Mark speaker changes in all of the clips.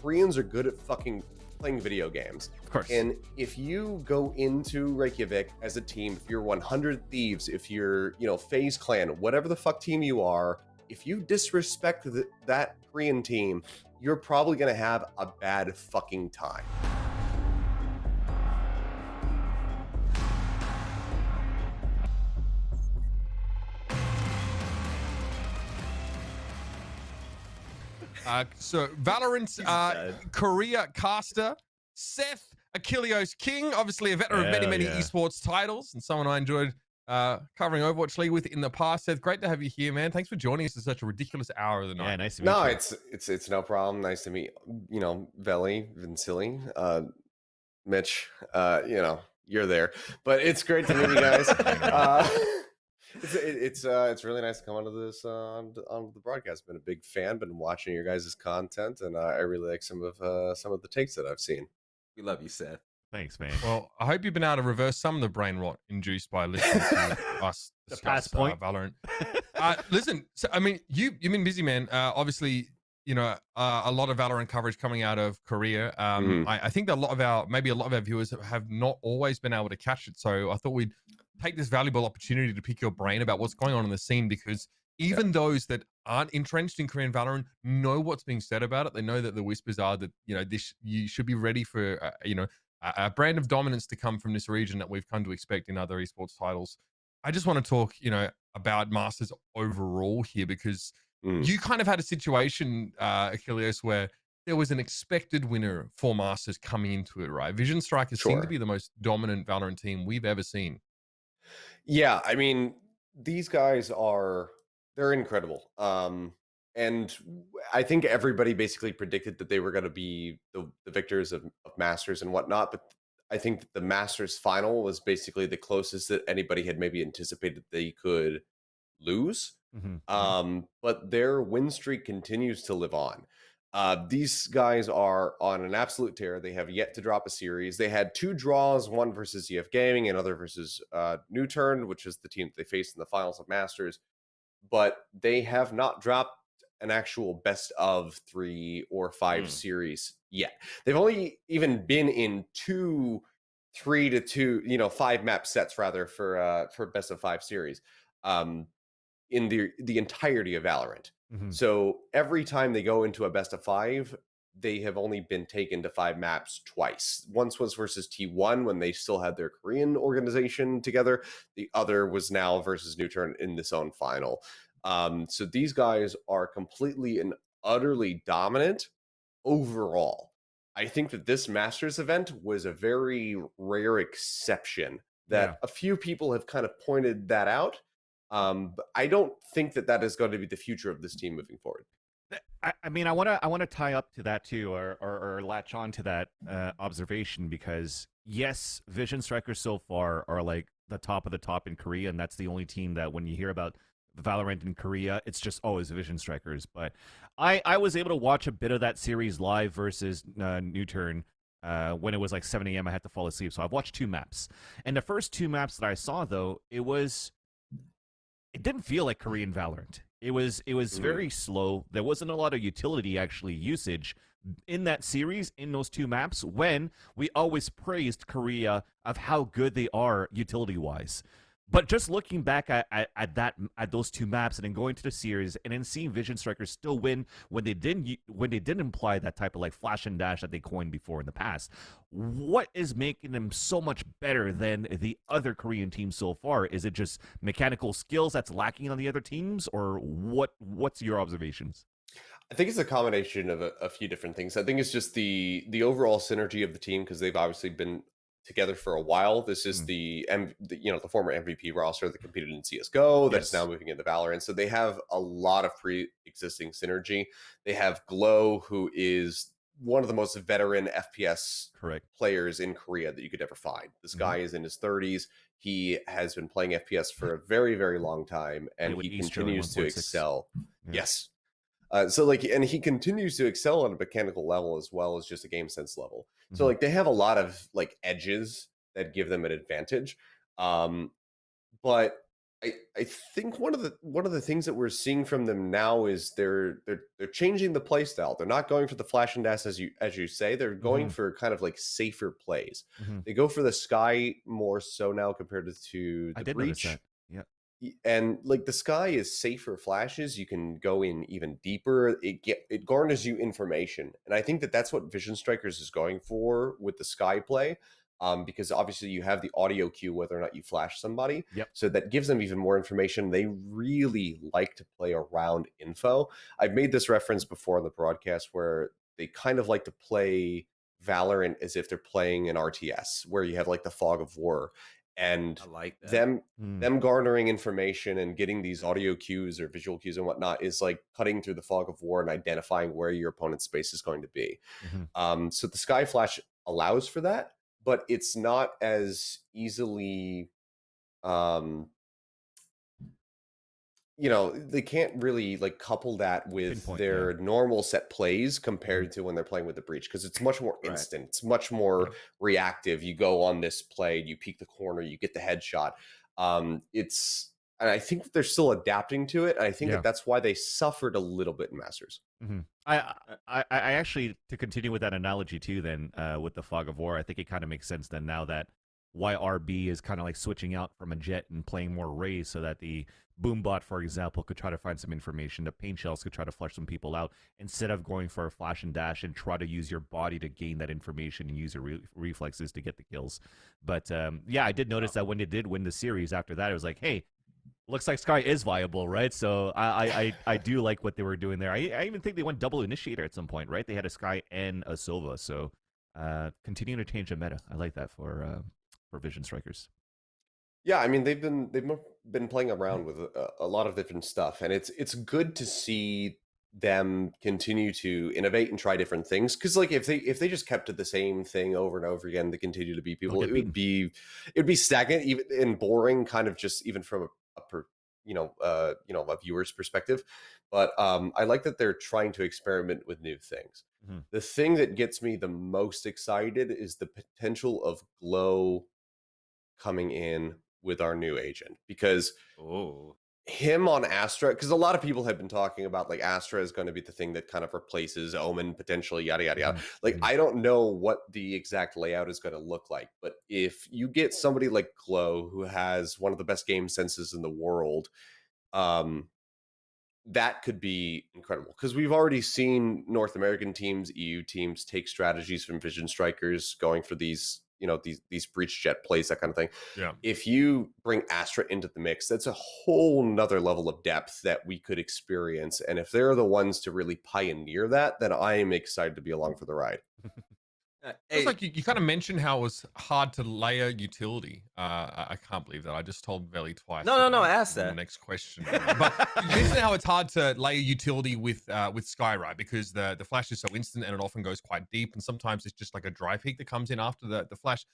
Speaker 1: Koreans are good at fucking playing video games.
Speaker 2: Of course.
Speaker 1: And if you go into Reykjavik as a team, if you're 100 Thieves, if you're, FaZe Clan, whatever the fuck team you are, if you disrespect that Korean team, you're probably going to have a bad fucking time.
Speaker 3: So Valorant, Korea caster, Seth Achilleos King, obviously a veteran of many esports titles, and someone I enjoyed covering Overwatch League with in the past. Seth, great to have you here, man. Thanks for joining us at such a ridiculous hour of the night.
Speaker 2: Yeah, nice to meet you.
Speaker 1: No, it's no problem. Nice to meet, Veli, Vincili, Mitch, you're there, but it's great to meet you guys. It's really nice to come onto this on the broadcast. Been a big fan, been watching your guys' content, and I really like some of the takes that I've seen.
Speaker 4: We love you, Seth.
Speaker 2: Thanks, man.
Speaker 3: Well, I hope you've been able to reverse some of the brain rot induced by listening to us discuss Valorant. Listen, so, I mean, you've been busy, man. Obviously, a lot of Valorant coverage coming out of Korea. I think that a lot of our viewers have not always been able to catch it. So I thought we'd take this valuable opportunity to pick your brain about what's going on in the scene, because even those that aren't entrenched in Korean Valorant know what's being said about it. They know that the whispers are that, you should be ready for, a brand of dominance to come from this region that we've come to expect in other esports titles. I just want to talk, about Masters overall here, because you kind of had a situation, Achilleos, where there was an expected winner for Masters coming into it, right? VisionStrikers seem to be the most dominant Valorant team we've ever seen.
Speaker 1: Yeah, I mean, these guys they're incredible. And I think everybody basically predicted that they were going to be the victors of Masters and whatnot. But I think that the Masters final was basically the closest that anybody had maybe anticipated they could lose. But their win streak continues to live on. These guys are on an absolute tear. They have yet to drop a series. They had 2 draws, one versus EF Gaming, another versus New Turn, which is the team that they faced in the finals of Masters. But they have not dropped an actual best of 3 or 5 series yet. They've only even been in 2 3-2, 5 map sets rather for best of 5 series in the entirety of Valorant. So every time they go into a best of 5, they have only been taken to 5 maps twice. Once was versus T1 when they still had their Korean organization together. The other was now versus New Turn in this own final. So these guys are completely and utterly dominant overall. I think that this Masters event was a very rare exception that a few people have kind of pointed that out. But I don't think that is going to be the future of this team moving forward.
Speaker 2: I mean, I want to tie up to that too, or latch on to that observation, because yes, VisionStrikers so far are like the top of the top in Korea, and that's the only team that when you hear about Valorant in Korea, it's just always VisionStrikers. But I was able to watch a bit of that series live versus New Turn when it was like 7 a.m. I had to fall asleep, so I've watched 2 maps, and the first 2 maps that I saw though, it didn't feel like Korean Valorant. It was very slow. There wasn't a lot of utility usage in that series, in those 2 maps, when we always praised Korea of how good they are utility-wise. But just looking back at those 2 maps and then going to the series and then seeing VisionStrikers still win when they didn't imply that type of like flash and dash that they coined before in the past, what is making them so much better than the other Korean teams so far? Is it just mechanical skills that's lacking on the other teams, or what's your observations?
Speaker 1: I think it's a combination of a few different things. I think it's just the overall synergy of the team, because they've obviously been together for a while. This is the former MVP roster that competed in CSGO that's now moving into Valorant. So they have a lot of pre-existing synergy. They have Glow, who is one of the most veteran FPS players in Korea that you could ever find. This guy is in his 30s. He has been playing FPS for a very, very long time, and he continues to excel. Yes. And he continues to excel on a mechanical level as well as just a game sense level. So like they have a lot of like edges that give them an advantage. But I think one of the things that we're seeing from them now is they're changing the play style. They're not going for the flash and dash as you say. They're going for kind of like safer plays. They go for the sky more so now compared to
Speaker 2: I
Speaker 1: the
Speaker 2: did notice
Speaker 1: breach.
Speaker 2: that. Yeah.
Speaker 1: And like the sky is safer flashes. You can go in even deeper. It garners you information, and I think that that's what Vision Strikers is going for with the sky play. Because obviously you have the audio cue whether or not you flash somebody,
Speaker 2: Yep.
Speaker 1: so that gives them even more information. They really like to play around info. I've made this reference before on the broadcast where they kind of like to play Valorant as if they're playing an RTS, where you have like the fog of war, and
Speaker 4: I like that.
Speaker 1: them garnering information and getting these audio cues or visual cues and whatnot is like cutting through the fog of war and identifying where your opponent's space is going to be. So the sky flash allows for that, but it's not as easily they can't really like couple that with
Speaker 2: Pinpoint,
Speaker 1: their normal set plays compared to when they're playing with the breach, because it's much more instant. It's much more reactive. You go on this play, you peek the corner, you get the headshot. And I think they're still adapting to it. And I think that that's why they suffered a little bit in Masters.
Speaker 2: I actually, to continue with that analogy too, then with the fog of war, I think it kind of makes sense then now that YRB is kind of like switching out from a jet and playing more Rays, so that the Boombot, for example, could try to find some information. The paint shells could try to flush some people out instead of going for a flash and dash and try to use your body to gain that information and use your reflexes to get the kills. But yeah, I did notice that when they did win the series after that, it was like, hey, looks like Sky is viable, right? So I do like what they were doing there. I even think they went double initiator at some point, right? They had a Sky and a Sova. So continuing to change the meta. I like that for Vision Strikers.
Speaker 1: Yeah, I mean they've been playing around with a lot of different stuff, and it's good to see them continue to innovate and try different things. Because like if they just kept to the same thing over and over again to continue to beat people, it'd be stagnant, even and boring, kind of just even from a viewer's perspective. But I like that they're trying to experiment with new things. The thing that gets me the most excited is the potential of Glow coming in with our new agent, because him on Astra, because a lot of people have been talking about like Astra is going to be the thing that kind of replaces Omen potentially, yada yada yada. Like I don't know what the exact layout is going to look like, but if you get somebody like Glow, who has one of the best game senses in the world, that could be incredible, because we've already seen North American teams, EU teams take strategies from Vision Strikers, going for these these breach jet plays, that kind of thing.
Speaker 3: Yeah.
Speaker 1: If you bring Astra into the mix, that's a whole nother level of depth that we could experience. And if they're the ones to really pioneer that, then I am excited to be along for the ride.
Speaker 3: It's like you kind of mentioned how it was hard to layer utility. I can't believe that. I just told Veli twice.
Speaker 4: No, ask that.
Speaker 3: The next question. But you mentioned how it's hard to layer utility with Sky, right? Because the flash is so instant and it often goes quite deep, and sometimes it's just like a dry peak that comes in after the flash.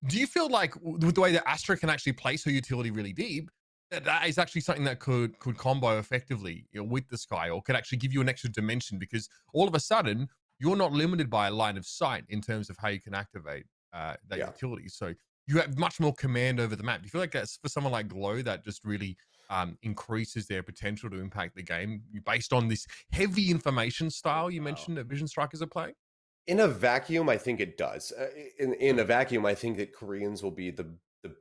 Speaker 3: Do you feel like with the way that Astra can actually place her utility really deep, that is actually something that could combo effectively with the Sky, or could actually give you an extra dimension? Because all of a sudden, you're not limited by a line of sight in terms of how you can activate that utility. So you have much more command over the map. Do you feel like that's for someone like Glow that just really increases their potential to impact the game based on this heavy information style you mentioned that Vision Strikers are playing?
Speaker 1: In a vacuum, I think it does. In a vacuum, I think that Koreans will be the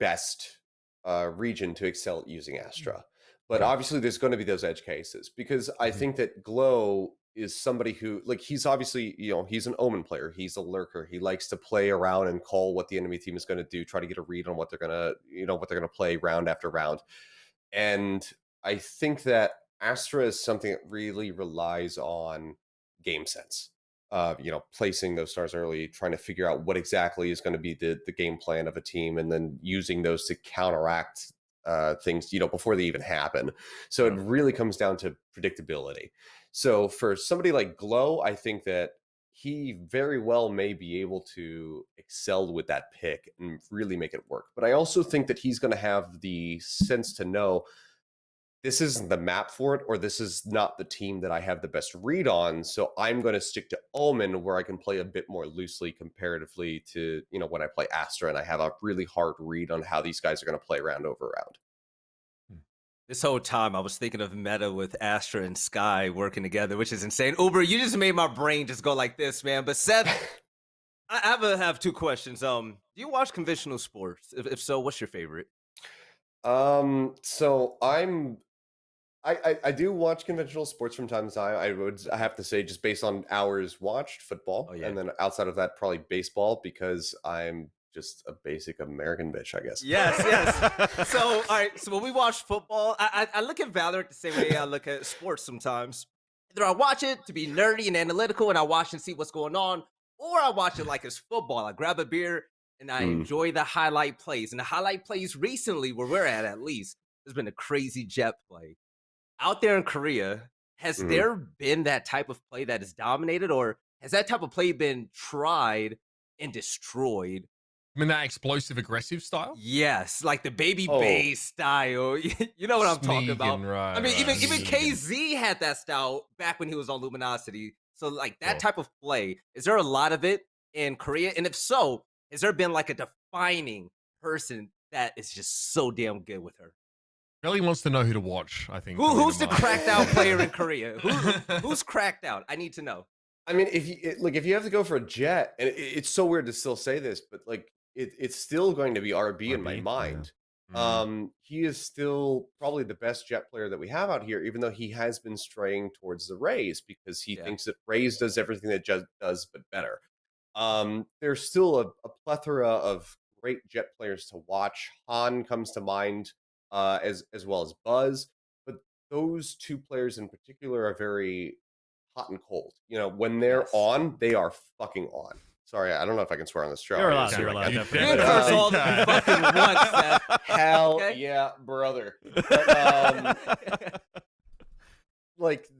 Speaker 1: best region to excel at using Astra. But obviously there's going to be those edge cases, because I think that Glow is somebody who, like, he's obviously, he's an Omen player. He's a lurker. He likes to play around and call what the enemy team is going to do, try to get a read on what they're going to, play round after round. And I think that Astra is something that really relies on game sense. Placing those stars early, trying to figure out what exactly is going to be the game plan of a team, and then using those to counteract things, before they even happen. So it really comes down to predictability. So for somebody like Glow, I think that he very well may be able to excel with that pick and really make it work. But I also think that he's going to have the sense to know this isn't the map for it, or this is not the team that I have the best read on. So I'm going to stick to Omen, where I can play a bit more loosely comparatively to, when I play Astra and I have a really hard read on how these guys are going to play round over round.
Speaker 4: This whole time I was thinking of meta with Astra and Sky working together, which is insane. Uber, you just made my brain just go like this, man. But Seth, I have two questions. Do you watch conventional sports? If so, what's your favorite?
Speaker 1: So I do watch conventional sports from time to time. I have to say, just based on hours watched, football,
Speaker 4: Oh, yeah.
Speaker 1: and then outside of that, probably baseball, because I'm just a basic American bitch, I guess.
Speaker 4: Yes, yes. So, all right. So when we watch football, I look at Valorant the same way I look at sports sometimes. Either I watch it to be nerdy and analytical, and I watch and see what's going on, or I watch it like it's football. I grab a beer and I enjoy the highlight plays. And the highlight plays recently, where we're at least, there's been a crazy jet play out there in Korea. Has there been that type of play that is dominated, or has that type of play been tried and destroyed?
Speaker 3: I mean, that explosive, aggressive style?
Speaker 4: Yes, like the baby Bay style. You know what I'm talking about.
Speaker 3: Sneaking, right,
Speaker 4: I mean, even
Speaker 3: sneaking.
Speaker 4: KZ had that style back when he was on Luminosity. So, like that type of play, is there a lot of it in Korea? And if so, has there been like a defining person that is just so damn good with her?
Speaker 3: Really wants to know who to watch, I think.
Speaker 4: Who's the cracked out player in Korea? Who's cracked out? I need to know.
Speaker 1: I mean, if you have to go for a jet, and it's so weird to still say this, but like it's still going to be RB in my
Speaker 2: RB?
Speaker 1: mind.
Speaker 3: Mm.
Speaker 1: He is still probably the best jet player that we have out here, even though he has been straying towards the Rays because he thinks that Rays does everything that Jet does, but better. There's still a plethora of great jet players to watch. Han comes to mind, as well as Buzz, but those two players in particular are very hot and cold. You know, when they're on, they are fucking on. Sorry, I don't know if I can swear on this show.
Speaker 2: You're allowed.
Speaker 3: You're
Speaker 2: You're allowed.
Speaker 3: You
Speaker 4: You
Speaker 2: definitely.
Speaker 4: can curse all that you fucking want, Seth.
Speaker 1: Hell
Speaker 4: Okay.
Speaker 1: yeah, brother. But, like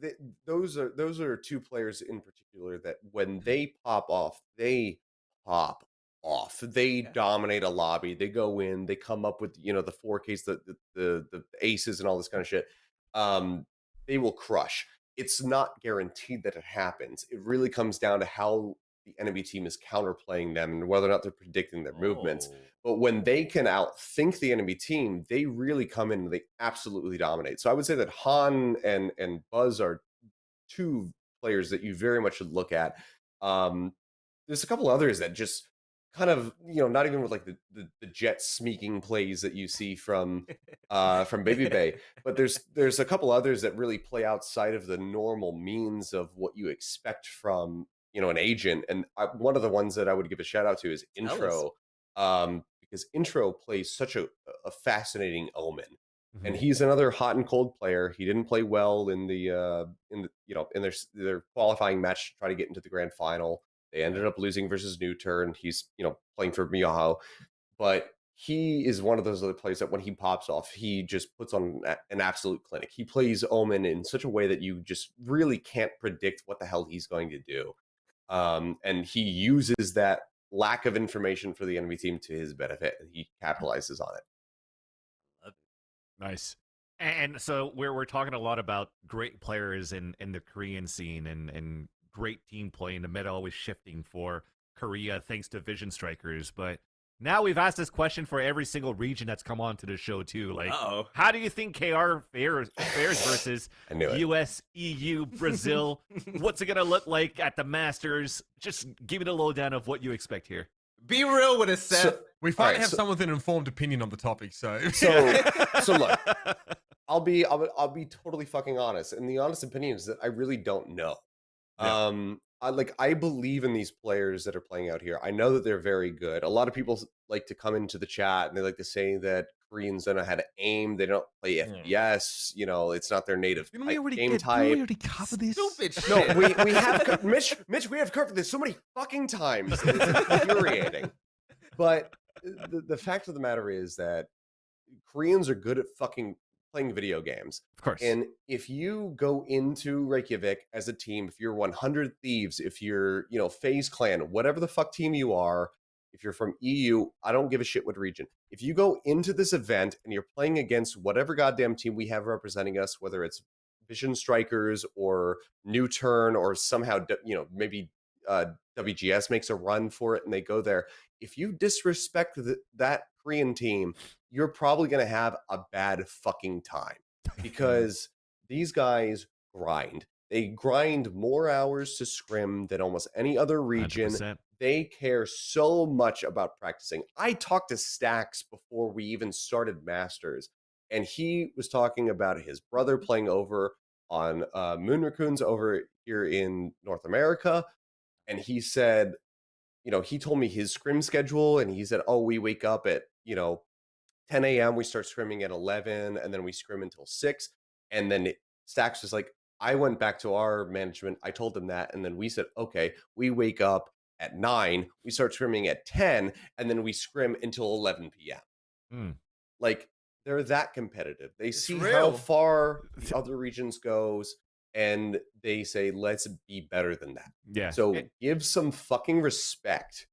Speaker 1: those are two players in particular that when they pop off, they pop off. They dominate a lobby. They go in. They come up with the 4Ks, the aces, and all this kind of shit. They will crush. It's not guaranteed that it happens. It really comes down to how the enemy team is counterplaying them and whether or not they're predicting their movements. But when they can outthink the enemy team, they really come in and they absolutely dominate. So I would say that Han and Buzz are two players that you very much should look at. There's a couple others that just kind of, not even with like the jet sneaking plays that you see from Baby Bay, but there's a couple others that really play outside of the normal means of what you expect from an agent. And one of the ones that I would give a shout out to is Intro, because Intro plays such a fascinating Omen. And he's another hot and cold player. He didn't play well in their qualifying match to try to get into the grand final. They ended up losing versus New Turn. He's playing for Miyaho, but he is one of those other players that when he pops off, he just puts on an absolute clinic. He plays Omen in such a way that you just really can't predict what the hell he's going to do, and he uses that lack of information for the enemy team to his benefit, and he capitalizes on it.
Speaker 2: Nice. And so we're talking a lot about great players in the Korean scene and great team play, and the meta always shifting for Korea thanks to VisionStrikers. But now we've asked this question for every single region that's come on to the show too. Like, how do you think KR fares versus US, EU, Brazil? What's it gonna look like at the Masters? Just give me the lowdown of what you expect here.
Speaker 4: Be real with us, Seth.
Speaker 3: We finally have someone with an informed opinion on the topic. So
Speaker 1: look, I'll be totally fucking honest, and the honest opinion is that I really don't know. I believe in these players that are playing out here. I know that they're very good. A lot of people like to come into the chat and they like to say that Koreans don't know how to aim. They don't play FPS. It's not their native game type.
Speaker 3: We already covered this.
Speaker 4: Stupid shit.
Speaker 1: No, we have Mitch. We have covered this so many fucking times. It's infuriating. But the fact of the matter is that Koreans are good at fucking playing video games.
Speaker 2: Of course.
Speaker 1: And if you go into Reykjavik as a team, if you're 100 Thieves, if you're, FaZe Clan, whatever the fuck team you are, if you're from EU, I don't give a shit what region. If you go into this event and you're playing against whatever goddamn team we have representing us, whether it's VisionStrikers or New Turn or somehow, maybe WGS makes a run for it and they go there. If you disrespect that Korean team, you're probably going to have a bad fucking time. because these guys grind. They grind more hours to scrim than almost any other region.
Speaker 2: 100%.
Speaker 1: They care so much about practicing. I talked to Stacks before we even started Masters, and he was talking about his brother playing over on Moon Raccoons over here in North America. And he said, he told me his scrim schedule, and he said, oh, we wake up at, 10 a.m. We start scrimming at 11, and then we scrim until 6. And then Stacks was like, I went back to our management. I told them that. And then we said, okay, we wake up at 9, we start scrimming at 10, and then we scrim until 11 p.m.
Speaker 2: Mm.
Speaker 1: Like, they're that competitive. They see how
Speaker 4: real.
Speaker 1: far the other regions goes, and they say, let's be better than that.
Speaker 2: Yeah.
Speaker 1: So give some fucking respect.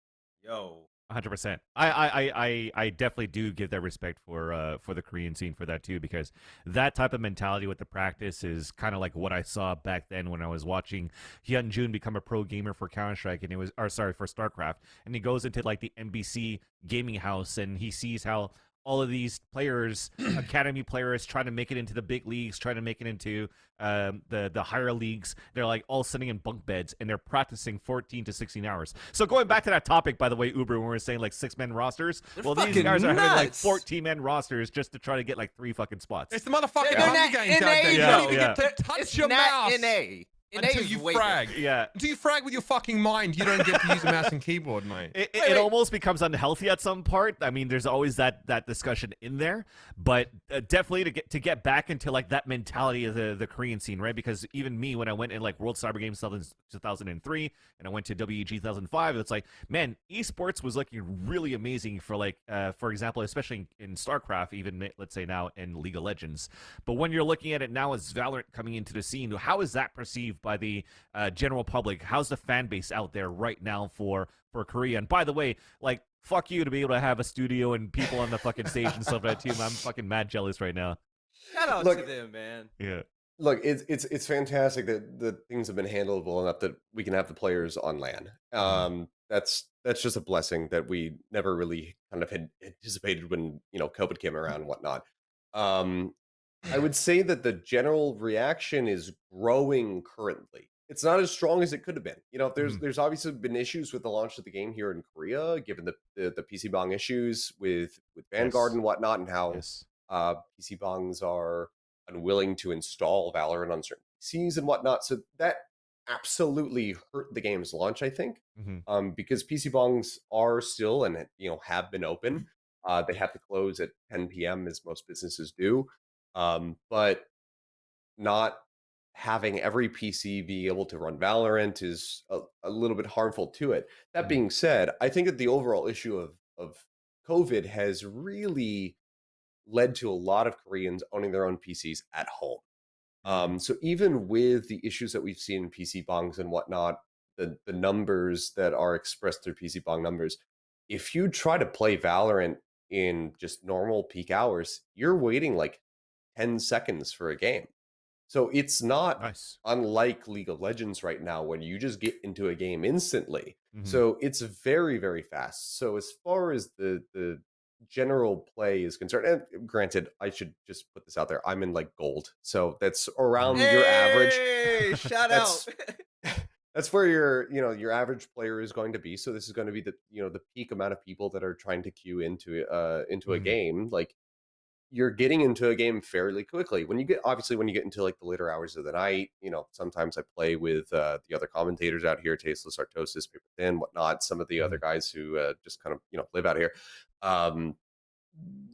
Speaker 4: Yo.
Speaker 2: 100%. I definitely do give that respect for the Korean scene for that too, because that type of mentality with the practice is kind of like what I saw back then when I was watching Hyun Jun become a pro gamer for Counter-Strike, and for StarCraft, and he goes into like the NBC gaming house and he sees how all of these players, academy players, trying to make it into the big leagues, trying to make it into the higher leagues. They're like all sitting in bunk beds and they're practicing 14 to 16 hours. So going back to that topic, by the way, Uber, when we were saying like 6-man rosters,
Speaker 4: They're
Speaker 2: these guys are
Speaker 4: fucking
Speaker 2: having like
Speaker 4: nuts.
Speaker 2: 14-man rosters just to try to get like 3 fucking spots.
Speaker 3: It's the motherfucking
Speaker 4: They're
Speaker 3: Hunger
Speaker 4: not
Speaker 3: Games out there.
Speaker 4: NA,
Speaker 3: You
Speaker 2: bro.
Speaker 3: don't even
Speaker 2: Yeah.
Speaker 3: get to touch
Speaker 4: It's
Speaker 3: your
Speaker 4: not
Speaker 3: mouse
Speaker 4: NA. NA
Speaker 3: until
Speaker 4: is
Speaker 3: you
Speaker 4: way
Speaker 3: frag.
Speaker 2: Yeah.
Speaker 3: Until you frag with your fucking mind, you don't get to use a mouse and keyboard, mate.
Speaker 2: It almost becomes unhealthy at some part. I mean, there's always that discussion in there, but definitely to get back into like that mentality of the Korean scene, right? Because even me, when I went in like World Cyber Games 2003 and I went to WEG 2005, it's like, man, esports was looking really amazing for like, for example, especially in StarCraft, even let's say now in League of Legends. But when you're looking at it now as Valorant coming into the scene, how is that perceived by the general public? How's the fan base out there right now for Korea? And by the way, like, fuck you to be able to have a studio and people on the fucking stage and stuff like that too. I'm fucking mad jealous right now.
Speaker 4: Shout out to them, man.
Speaker 2: Yeah.
Speaker 1: Look, it's fantastic that things have been handled well enough that we can have the players on LAN. That's just a blessing that we never really kind of had anticipated when COVID came around and whatnot. I would say that the general reaction is growing currently. It's not as strong as it could have been. There's obviously been issues with the launch of the game here in Korea, given the PC Bong issues with Vanguard and whatnot, and how PC Bongs are unwilling to install Valorant on certain PCs and whatnot. So that absolutely hurt the game's launch, I think, because PC Bongs are still and have been open. They have to close at 10 p.m. as most businesses do. But not having every PC be able to run Valorant is a little bit harmful to it. That being said, I think that the overall issue of COVID has really led to a lot of Koreans owning their own PCs at home. So even with the issues that we've seen in PC Bongs and whatnot, the numbers that are expressed through PC Bong numbers, if you try to play Valorant in just normal peak hours, you're waiting like 10 seconds for a game. So it's not unlike League of Legends right now when you just get into a game instantly. So it's very, very fast. So as far as the general play is concerned, and granted, I should just put this out there, I'm in like gold. So that's around your average.
Speaker 4: Shout out.
Speaker 1: That's where your average player is going to be. So this is going to be the peak amount of people that are trying to queue into a game. Like, you're getting into a game fairly quickly. When you get into like the later hours of the night, sometimes I play with the other commentators out here, Tasteless, Artosis, Paper Thin, whatnot, some of the other guys who just kind of live out here.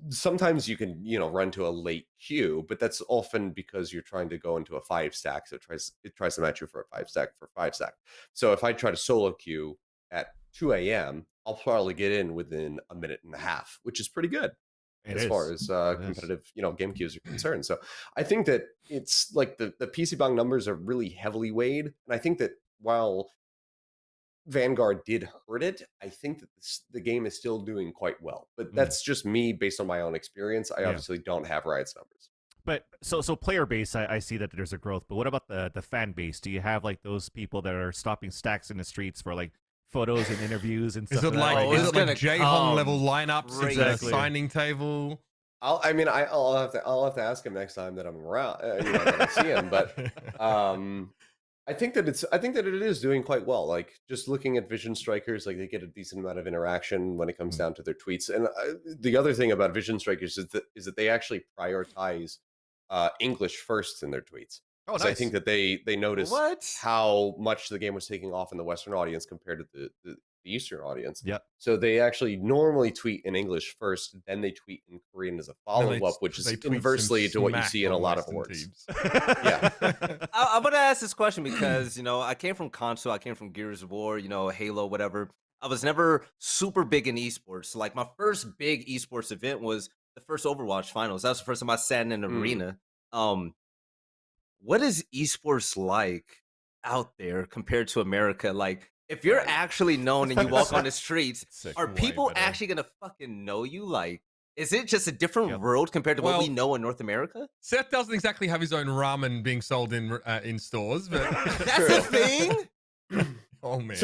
Speaker 1: Sometimes you can run to a late queue, but that's often because you're trying to go into a 5-stack, so it tries to match you for a 5-stack. So if I try to solo queue at 2 a.m., I'll probably get in within a minute and a half, which is pretty good as far as competitive game queues are concerned. So I think that it's like the PC Bong numbers are really heavily weighed, and I think that while Vanguard did hurt it, I think that the game is still doing quite well. But that's just me based on my own experience. I obviously don't have Riot's numbers.
Speaker 2: But so player base, I see that there's a growth. But what about the fan base? Do you have like those people that are stopping Stacks in the streets for like photos and interviews and stuff?
Speaker 3: Is it like Jaehong level lineups at the signing table?
Speaker 1: I'll have to ask him next time that I'm around, that I see him. But I think that it is doing quite well. Like just looking at VisionStrikers, like they get a decent amount of interaction when it comes down to their tweets. And the other thing about VisionStrikers is that they actually prioritize English first in their tweets.
Speaker 2: Oh,
Speaker 1: nice.
Speaker 2: nice.
Speaker 1: I think that they noticed how much the game was taking off in the Western audience compared to the Eastern audience.
Speaker 2: Yeah.
Speaker 1: So they actually normally tweet in English first, then they tweet in Korean as a follow-up, which is inversely to what you see in a lot of words. Yeah.
Speaker 4: I'm gonna ask this question because I came from console, I came from Gears of War, Halo, whatever. I was never super big in esports. So, like my first big esports event was the first Overwatch finals. That was the first time I sat in an arena. What is esports like out there compared to America? Like, if you're actually known and you walk on the streets, are people actually gonna fucking know you? Like, is it just a different world compared to what we know in North America?
Speaker 3: Seth doesn't exactly have his own ramen being sold in stores, but
Speaker 4: that's the thing.
Speaker 3: Oh man.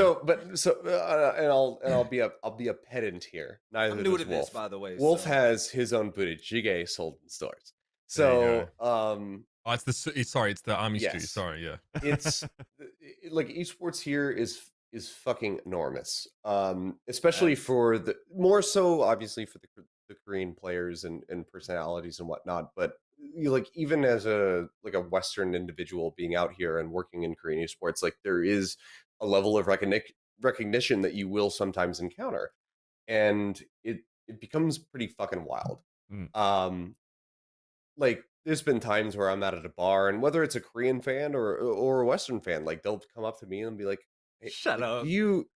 Speaker 1: I'll be a pedant here. Neither
Speaker 4: I'm new to
Speaker 1: Wolf.
Speaker 4: this, by the way.
Speaker 1: Wolf has his own burijjigae sold in stores. So
Speaker 3: it's the army stew. Sorry, yeah.
Speaker 1: It's like esports here is fucking enormous. Especially for the more so obviously for the Korean players and personalities and whatnot, but like even as a Western individual being out here and working in Korean esports, like there is a level of recognition that you will sometimes encounter, and it becomes pretty fucking wild. Like there's been times where I'm out at a bar, and whether it's a Korean fan or a Western fan, like they'll come up to me and be like, hey,
Speaker 4: shut up.
Speaker 1: Do you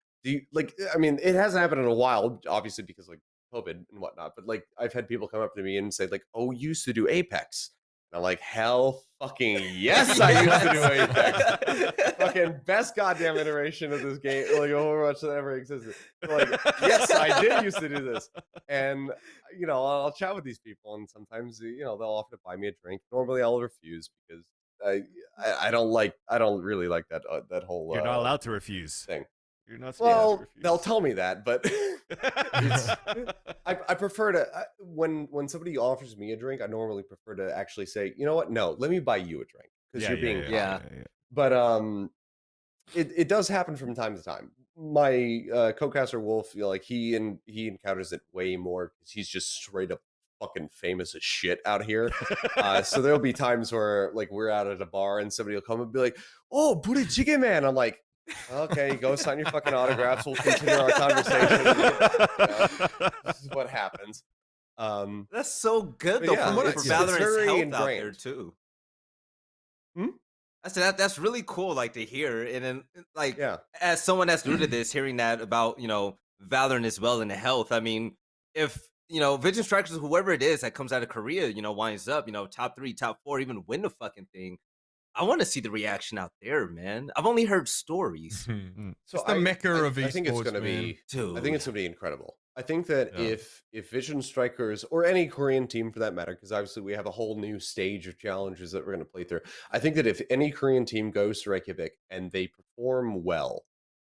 Speaker 1: like, I mean, it hasn't happened in a while, obviously because like COVID and whatnot, but like I've had people come up to me and say like, oh, you used to do Apex. And I'm like, hell fucking yes, I used to do Apex. Fucking best goddamn iteration of this game, like Overwatch that ever existed. Like, yes, I did used to do this. And I'll chat with these people, and sometimes they'll offer to buy me a drink. Normally I'll refuse because I don't really like that whole
Speaker 2: You're not allowed to refuse
Speaker 1: thing.
Speaker 2: You're not
Speaker 1: well, they'll tell me that, but I prefer to when somebody offers me a drink, I normally prefer to actually say, you know what? No, let me buy you a drink because you're being But it does happen from time to time. My co-caster Wolf, he encounters it way more because he's just straight up fucking famous as shit out here. So there'll be times where like we're out at a bar and somebody will come and be like, "Oh, burijjigae man," I'm like, okay, go sign your fucking autographs. We'll continue our conversation. This is what happens.
Speaker 4: That's so good though.
Speaker 1: Yeah,
Speaker 4: for Valorant's health out there too. I said that's really cool, like to hear, and then like as someone that's new to this, hearing that about Valorant as well and the health. I mean, if VisionStrikers, whoever it is that comes out of Korea, winds up top 3, top 4, even win the fucking thing. I want to see the reaction out there, man. I've only heard stories.
Speaker 3: So it's the mecca of esports.
Speaker 1: I think it's going to be. I think it's going to be incredible. I think that if VisionStrikers or any Korean team for that matter, because obviously we have a whole new stage of challenges that we're going to play through. I think that if any Korean team goes to Reykjavik and they perform well,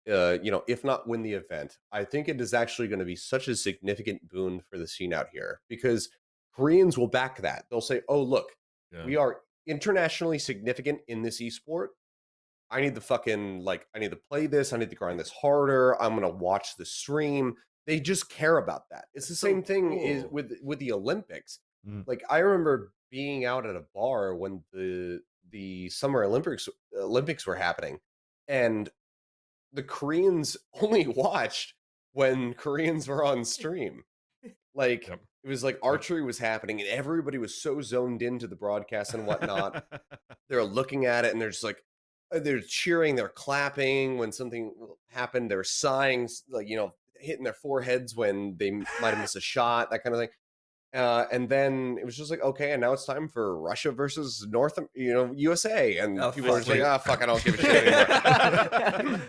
Speaker 1: if not win the event, I think it is actually going to be such a significant boon for the scene out here because Koreans will back that. They'll say, "Oh, look, we are internationally significant in this esport. I need I need to play this. I need to grind this harder. I'm going to watch the stream." They just care about that. It's the same thing is with the Olympics. Like I remember being out at a bar when the Summer Olympics were happening, and the Koreans only watched when Koreans were on stream. Like it was like archery was happening and everybody was so zoned into the broadcast and whatnot. They're looking at it and they're just like, they're cheering, they're clapping when something happened. They're sighing, like, hitting their foreheads when they might have missed a shot, that kind of thing. And then it was just like, okay, and now it's time for Russia versus USA. And people are just like, "Ah, fuck, I don't give a shit anymore."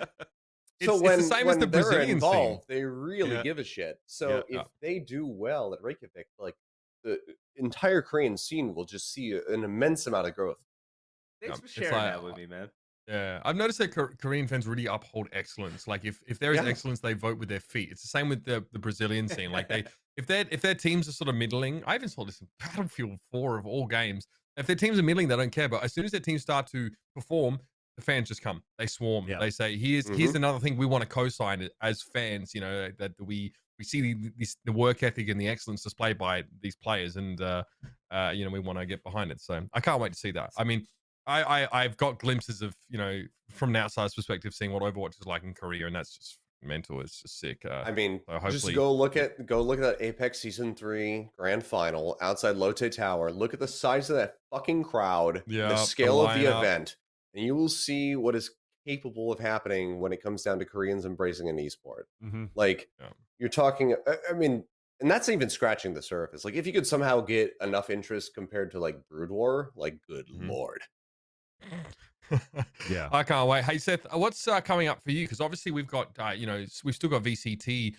Speaker 1: So when they're involved, they really give a shit. So if they do well at Reykjavik, like the entire Korean scene will just see an immense amount of growth.
Speaker 4: Thanks for sharing that with me, man.
Speaker 3: Yeah, I've noticed that Korean fans really uphold excellence. Like if there is excellence, they vote with their feet. It's the same with the Brazilian scene. Like if their teams are sort of middling, I even saw this in Battlefield 4 of all games. If their teams are middling, they don't care. But as soon as their teams start to perform, the fans just come. They swarm.
Speaker 2: Yeah.
Speaker 3: They say, "Here's another thing we want to co-sign as fans." You know, that we see the work ethic and the excellence displayed by these players, and you know, we want to get behind it. So I can't wait to see that. I mean, I've got glimpses of, you know, from an outsider's perspective, seeing what Overwatch is like in Korea, and that's just mental. It's just sick.
Speaker 1: I mean,
Speaker 3: so
Speaker 1: just go look at that Apex Season 3 Grand Final outside Lotte Tower. Look at the size of that fucking crowd, the scale of the event, and you will see what is capable of happening when it comes down to Koreans embracing an esport. Like, you're talking, I mean, and that's even scratching the surface. Like, if you could somehow get enough interest compared to like Brood War, like, good lord.
Speaker 3: Yeah, I can't wait. Hey Seth, what's coming up for you? Because obviously we've got you know, we've still got VCT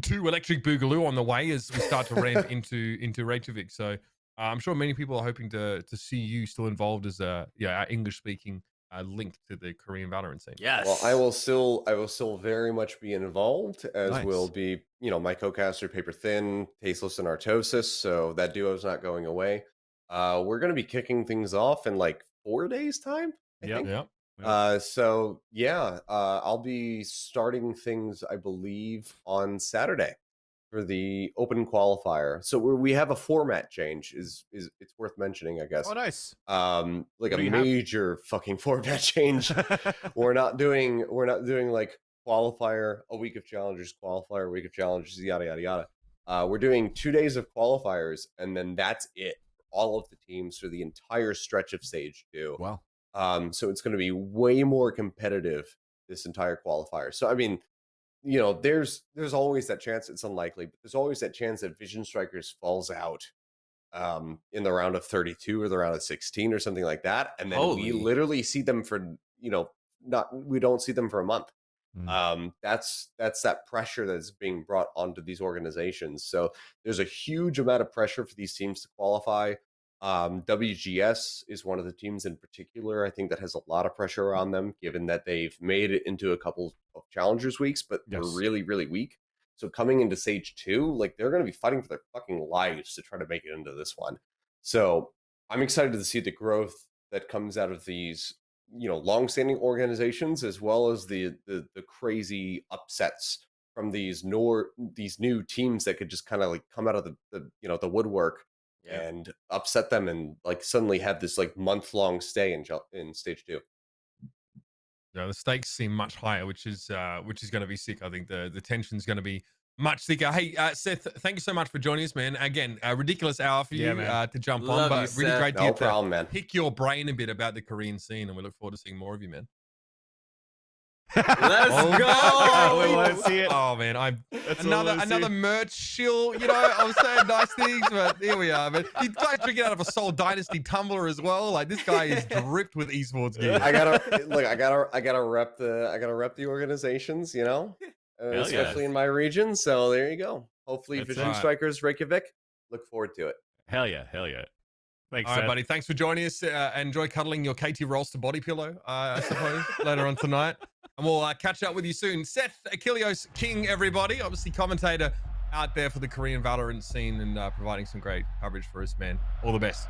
Speaker 3: 2 Electric Boogaloo on the way as we start to ramp into Reykjavik. So I'm sure many people are hoping to see you still involved as our English speaking link to the Korean Valorant scene.
Speaker 4: Yes.
Speaker 1: Well, I will still very much be involved, as will be, you know, my co-caster Paper Thin, Tasteless, and Artosis. So that duo is not going away. We're going to be kicking things off in like 4 days time. I think. So yeah, I'll be starting things, I believe, on Saturday for the open qualifier. So we have a format change. Is it's worth mentioning, I guess.
Speaker 2: Oh, nice.
Speaker 1: Like a major fucking format change. we're not doing like qualifier, a week of challengers, qualifier, a week of challengers, yada yada yada. We're doing 2 days of qualifiers, and then that's it. All of the teams for the entire stretch of stage 2.
Speaker 2: Wow.
Speaker 1: So it's going to be way more competitive this entire qualifier. So I mean, you know, there's always that chance. It's unlikely, but there's always that chance that VisionStrikers falls out in the round of 32 or the round of 16 or something like that, and then we literally see them for, you know, we don't see them for a month. That's that pressure that's being brought onto these organizations. So there's a huge amount of pressure for these teams to qualify. WGS is one of the teams in particular, I think, that has a lot of pressure on them, given that they've made it into a couple of challengers weeks, but they're really, really weak. So coming into stage 2, like, they're going to be fighting for their fucking lives to try to make it into this one. So I'm excited to see the growth that comes out of these, you know, long-standing organizations, as well as the crazy upsets from these new teams that could just kind of like come out of the you know, the woodwork and upset them, and like suddenly have this like month-long stay in stage 2.
Speaker 3: Yeah, the stakes seem much higher, which is going to be sick. I think the tension's going to be much thicker. Hey, Seth, thank you so much for joining us, man. Again, a ridiculous hour for you to jump on, but really great to pick your brain a bit about the Korean scene, and we look forward to seeing more of you, man.
Speaker 4: Let's go.
Speaker 2: We want to see it.
Speaker 3: Oh man, another merch shill. You know, I was saying nice things, but here we are. But he tried drinking out of a Soul Dynasty tumbler as well. Like, this guy is dripped with esports gear.
Speaker 1: I gotta rep the organizations, you know, especially in my region. So there you go. Hopefully, VisionStrikers Reykjavik. Look forward to it.
Speaker 2: Hell yeah. Thanks,
Speaker 3: all right, buddy. Thanks for joining us. Enjoy cuddling your KT Rolls to body pillow, I suppose, later on tonight. And we'll catch up with you soon. Seth Achilleos King, everybody. Obviously, commentator out there for the Korean Valorant scene, and providing some great coverage for us, man. All the best.